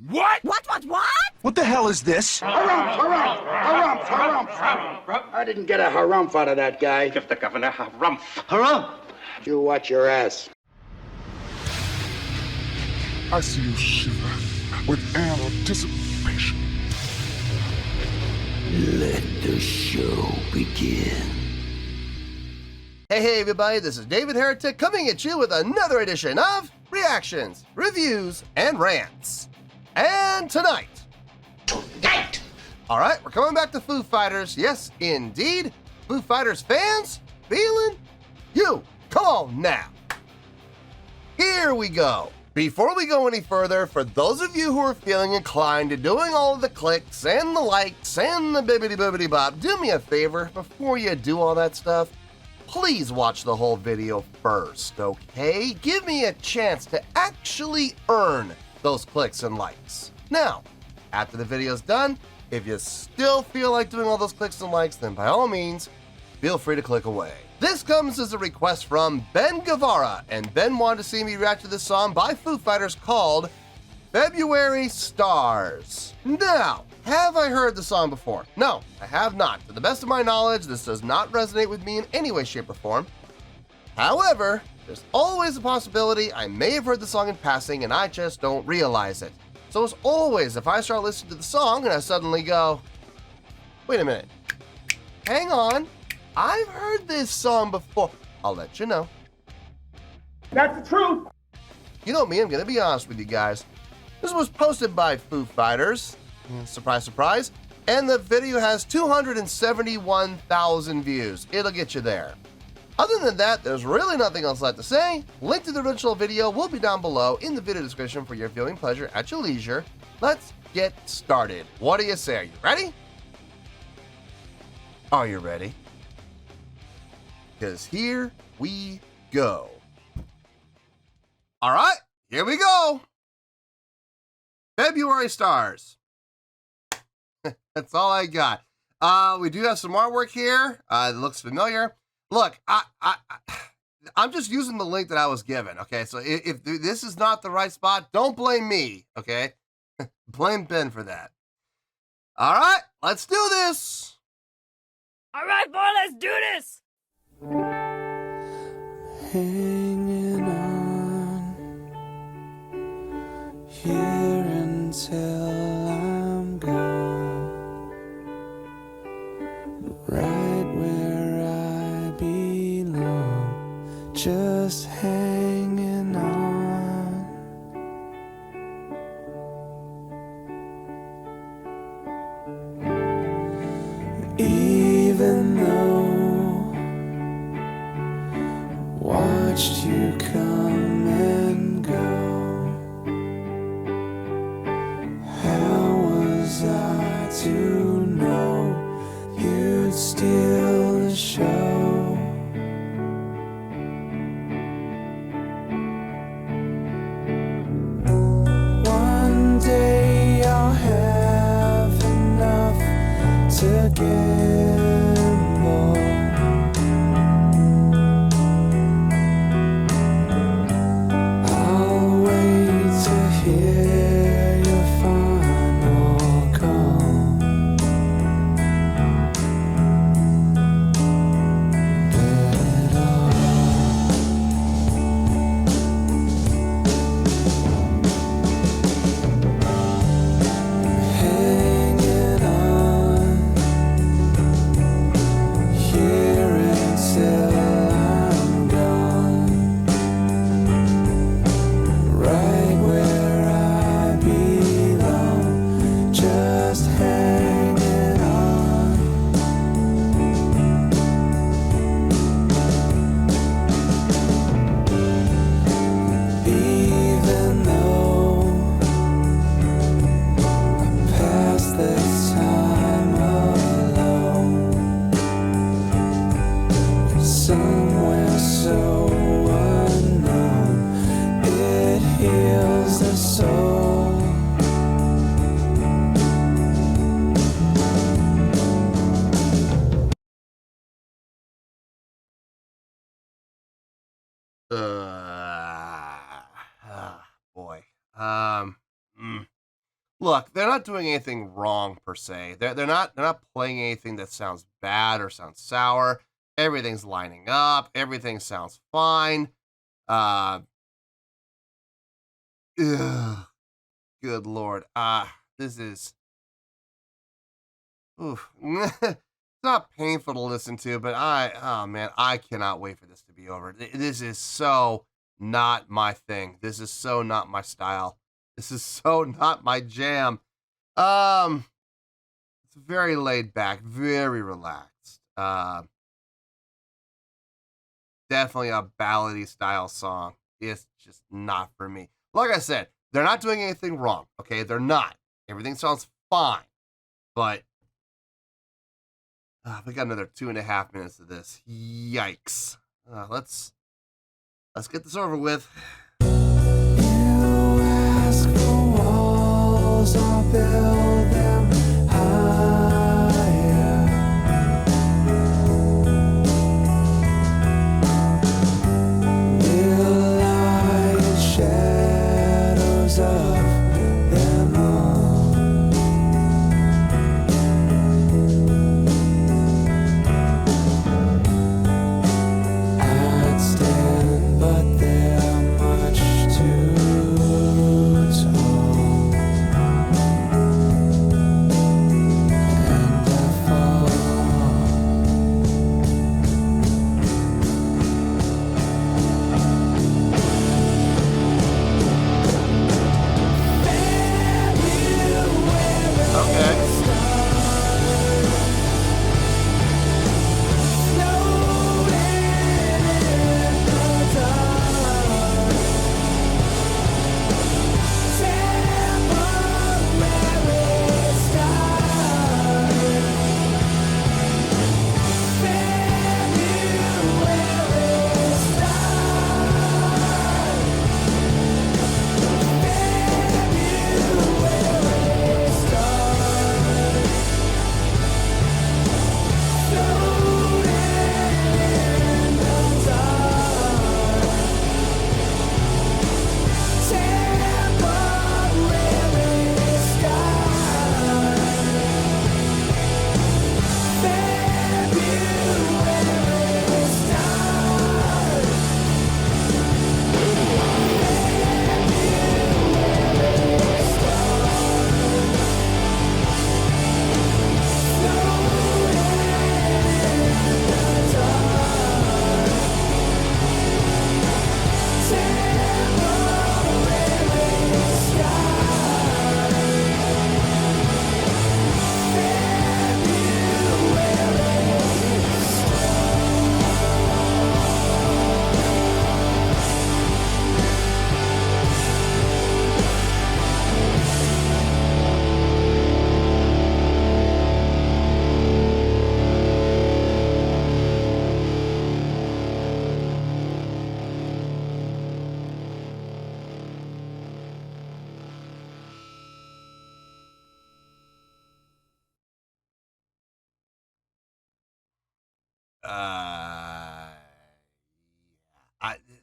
What? What? What the hell is this? Harumph. I didn't get a harumph out of that guy. Give the governor harumph. Harumph! You watch your ass. I see you shiver with anticipation. Let the show begin. Hey everybody, this is David Heretic coming at you with another edition of Reactions, Reviews, and Rants. And tonight, alright, we're coming back to Foo Fighters. Yes, indeed. Foo Fighters fans, feeling you. Come on now. Here we go. Before we go any further, for those of you who are feeling inclined to doing all of the clicks and the likes and the bibbidi-boobidi bop, do me a favor before you do all that stuff. Please watch the whole video first, okay? Give me a chance to actually earn those clicks and likes. Now, after the video's done, if you still feel like doing all those clicks and likes, then by all means, feel free to click away. This comes as a request from Ben Guevara, and Ben wanted to see me react to this song by Foo Fighters called February Stars. Now, have I heard the song before? No, I have not. To the best of my knowledge, this does not resonate with me in any way, shape, or form. However, there's always a possibility I may have heard the song in passing and I just don't realize it. So as always, if I start listening to the song and I suddenly go, wait a minute, hang on, I've heard this song before, I'll let you know. That's the truth. You know me, I'm gonna be honest with you guys. This was posted by Foo Fighters, surprise, surprise, and the video has 271,000 views. It'll get you there. Other than that, there's really nothing else left to say. Link to the original video will be down below in the video description for your viewing pleasure at your leisure. Let's get started. What do you say? Are you ready? Are you ready? Because here we go. All right, here we go. February Stars. That's all I got. We do have some artwork here. It looks familiar. Look, I'm just using the link that I was given, okay? So if this is not the right spot, don't blame me, okay? Blame Ben for that. All right, let's do this. All right, boy, let's do this. Hanging on here until I'm gone, right where I belong, just hanging on. Even though watched you come and go, how was I to know you'd steal the show? One day I'll have enough to gamble. Look, they're not doing anything wrong per se. They're not playing anything that sounds bad or sounds sour. Everything's lining up. Everything sounds fine. Ugh, good Lord. This is, oof. It's not painful to listen to, but oh man, I cannot wait for this to be over. This is so not my thing. This is so not my style. This is so not my jam. It's very laid back, very relaxed. Definitely a ballady style song. It's just not for me. Like I said, they're not doing anything wrong. Okay, they're not. Everything sounds fine, but we got another 2.5 minutes of this. Yikes. Let's get this over with. You ask for walls, I'll build them higher. We'll light shadows of them all. I'd stand, but they're much too tall, and I fall. Okay.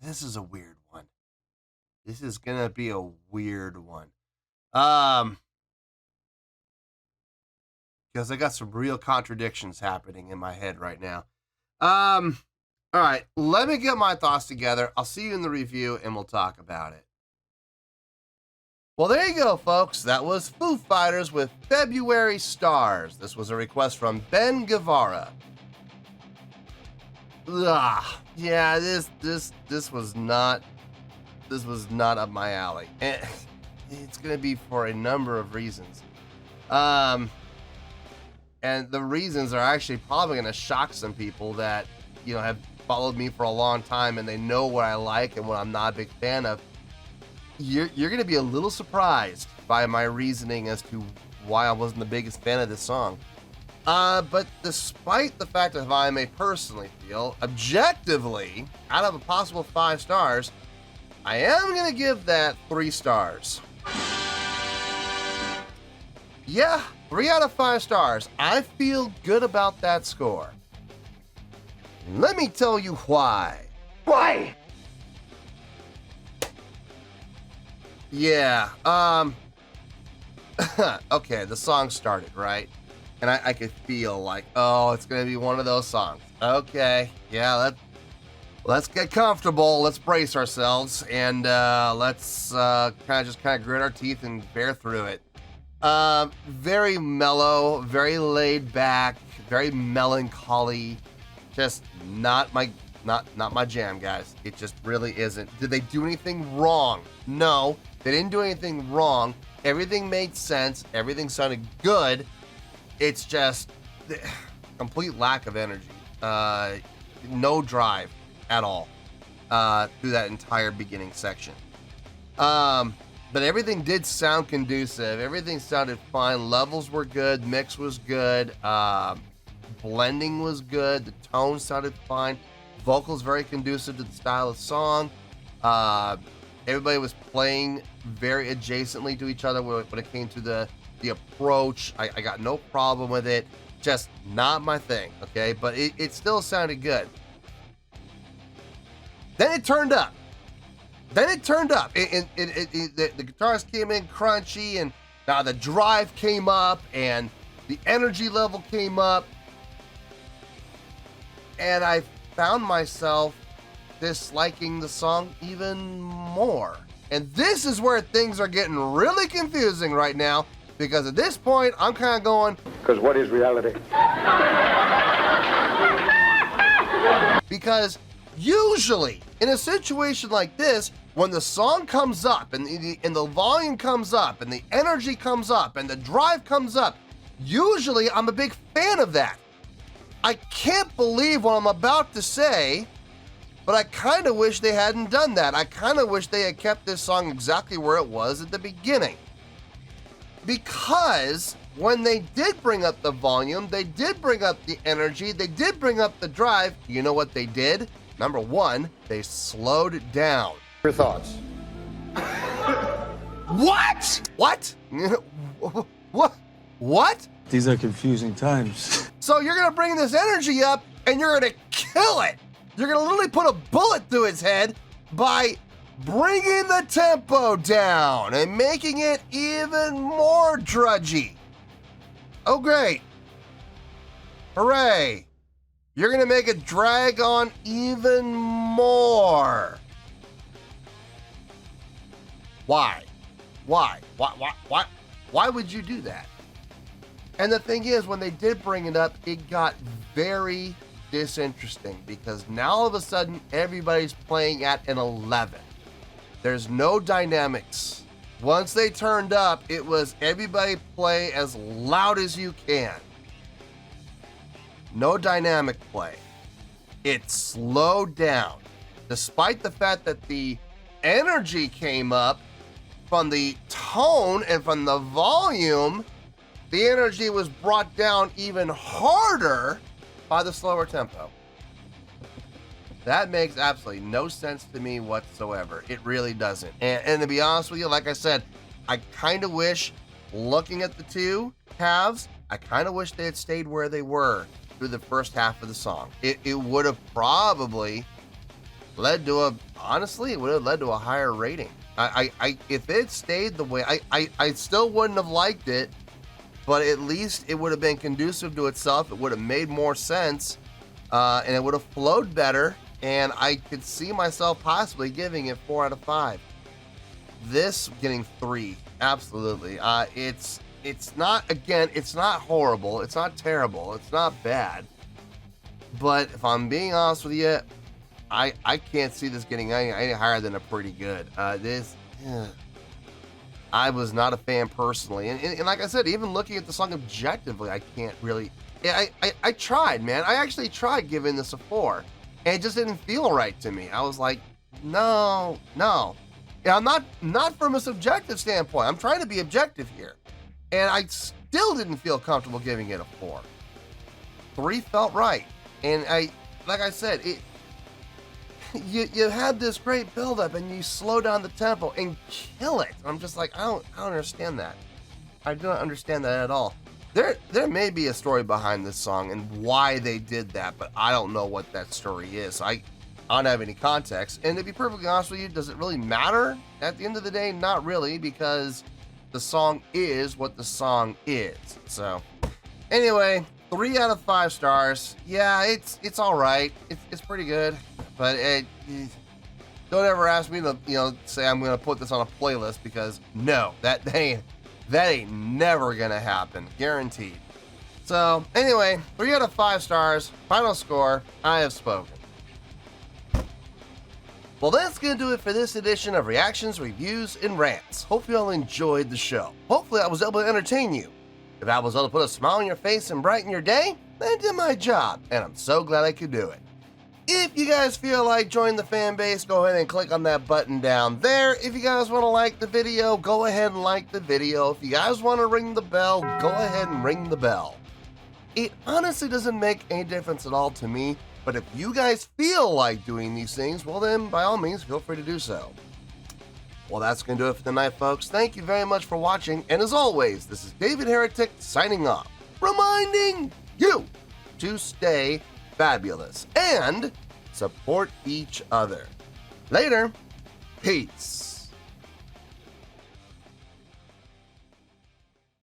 This is a weird one. This is gonna be a weird one. Because I got some real contradictions happening in my head right now. All right, let me get my thoughts together. I'll see you in the review and we'll talk about it. Well, there you go, folks. That was Foo Fighters with February Stars. This was a request from Ben Guevara. Yeah, this was not up my alley. And it's gonna be for a number of reasons. And the reasons are actually probably gonna shock some people that, have followed me for a long time and they know what I like and what I'm not a big fan of. You're gonna be a little surprised by my reasoning as to why I wasn't the biggest fan of this song. But despite the fact of how I may personally feel, objectively, out of a possible 5 stars, I am gonna give that 3 stars. Yeah, 3 out of 5 stars. I feel good about that score. Let me tell you why. Why? Yeah, okay, the song started, right? And I could feel like, oh, it's going to be one of those songs. Okay, yeah, let's get comfortable. Let's brace ourselves, and let's kind of grit our teeth and bear through it. Very mellow, very laid back, very melancholy. Just not my jam, guys. It just really isn't. Did they do anything wrong? No, they didn't do anything wrong. Everything made sense. Everything sounded good. It's just complete lack of energy. No drive at all through that entire beginning section. But everything did sound conducive. Everything sounded fine. Levels were good. Mix was good. Blending was good. The tone sounded fine. Vocals very conducive to the style of song. Everybody was playing very adjacently to each other when it came to the approach. I got no problem with it. Just not my thing, okay? But it still sounded good. Then it turned up. The guitars came in crunchy, and now the drive came up, and the energy level came up. And I found myself disliking the song even more. And this is where things are getting really confusing right now, because at this point, I'm kind of going, Because what is reality? because usually in a situation like this, when the song comes up and the volume comes up and the energy comes up and the drive comes up, usually I'm a big fan of that. I can't believe what I'm about to say, but I kind of wish they hadn't done that. I kind of wish they had kept this song exactly where it was at the beginning. Because when they did bring up the volume, they did bring up the energy, they did bring up the drive, you know what they did? Number one, they slowed it down. Your thoughts? What? What? What? These are confusing times. So you're gonna bring this energy up and you're gonna kill it. You're gonna literally put a bullet through its head by bringing the tempo down and making it even more drudgy. Oh, great. Hooray. You're gonna make it drag on even more. Why? Why would you do that? And the thing is, when they did bring it up, it got very disinteresting, because now all of a sudden everybody's playing at an 11. There's no dynamics. Once they turned up, it was everybody play as loud as you can. No dynamic play. It slowed down. Despite the fact that the energy came up from the tone and from the volume, the energy was brought down even harder by the slower tempo. That makes absolutely no sense to me whatsoever. It really doesn't. And to be honest with you, like I said, I kind of wish, looking at the two halves, I kind of wish they had stayed where they were through the first half of the song. It would have probably led to it would have led to a higher rating. If it stayed the way, I still wouldn't have liked it, but at least it would have been conducive to itself. It would have made more sense, and it would have flowed better, and I could see myself possibly giving it 4 out of 5. This getting 3, absolutely. It's not, again, it's not horrible, it's not terrible, it's not bad, but if I'm being honest with you, I can't see this getting any higher than a pretty good. I was not a fan personally, and like I said, even looking at the song objectively, I can't really. I tried, man. I actually tried giving this a 4, and it just didn't feel right to me. I was like, no. Yeah, I'm not from a subjective standpoint. I'm trying to be objective here, and I still didn't feel comfortable giving it a 4. 3 felt right, and like I said, You had this great buildup and you slow down the tempo and kill it. I'm just like, I don't understand that. I don't understand that at all. There may be a story behind this song and why they did that, but I don't know what that story is. I don't have any context. And to be perfectly honest with you, does it really matter? At the end of the day, not really, because the song is what the song is. So, anyway, 3 out of 5 stars. Yeah, it's all right. It's pretty good, but don't ever ask me to say I'm gonna put this on a playlist, because no, that ain't never gonna happen, guaranteed. So anyway, 3 out of 5 stars. Final score. I have spoken. Well, that's going to do it for this edition of Reactions, Reviews, and Rants. Hope you all enjoyed the show. Hopefully I was able to entertain you. If I was able to put a smile on your face and brighten your day, then I did my job, and I'm so glad I could do it. If you guys feel like joining the fan base, go ahead and click on that button down there. If you guys want to like the video, go ahead and like the video. If you guys want to ring the bell, go ahead and ring the bell. It honestly doesn't make any difference at all to me. But if you guys feel like doing these things, well then, by all means, feel free to do so. Well, that's going to do it for tonight, folks. Thank you very much for watching. And as always, this is David Heretic signing off, reminding you to stay fabulous and support each other. Later. Peace.